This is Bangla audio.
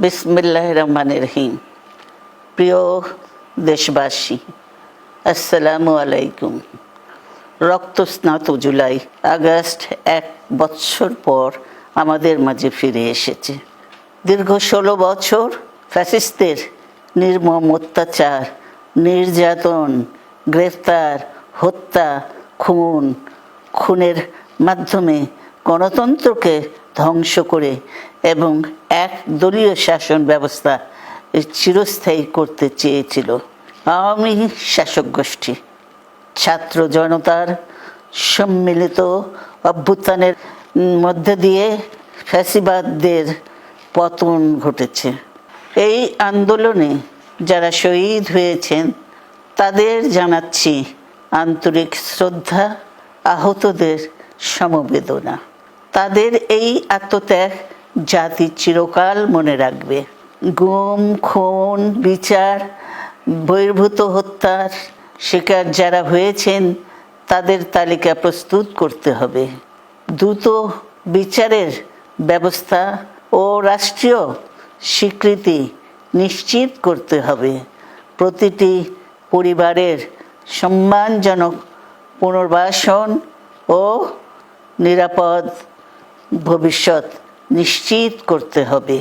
বিসমিল্লাহির রহমানির রহিম। প্রিয় দেশবাসী, আসসালামু আলাইকুম। রক্তস্নাত জুলাই আগস্ট 1 বৎসর পর আমাদের মাঝে ফিরে এসেছে। দীর্ঘ 16 বছর ফ্যাসিস্টদের নির্মম অত্যাচার, নির্যাতন, গ্রেফতার, হত্যা, খুনের মাধ্যমে গণতন্ত্রকে ধ্বংস করে এবং এক দলীয় শাসন ব্যবস্থা চিরস্থায়ী করতে চেয়েছিল আওয়ামী শাসক গোষ্ঠী। ছাত্র জনতার সম্মিলিত অভ্যুত্থানের মধ্যে দিয়ে ফ্যাসিবাদদের পতন ঘটেছে। এই আন্দোলনে যারা শহীদ হয়েছেন তাদের জানাচ্ছি আন্তরিক শ্রদ্ধা, আহতদের সমবেদনা। তাদের এই আত্মত্যাগ জাতি চিরকাল মনে রাখবে। গুম, খুন, বিচার বহির্ভূত হত্যার শিকার যারা হয়েছেন তাদের তালিকা প্রস্তুত করতে হবে। দ্রুত বিচারের ব্যবস্থা ও রাষ্ট্রীয় স্বীকৃতি নিশ্চিত করতে হবে। প্রতিটি পরিবারের সম্মানজনক পুনর্বাসন ও নিরাপদ ভবিষ্যৎ নিশ্চিত করতে হবে।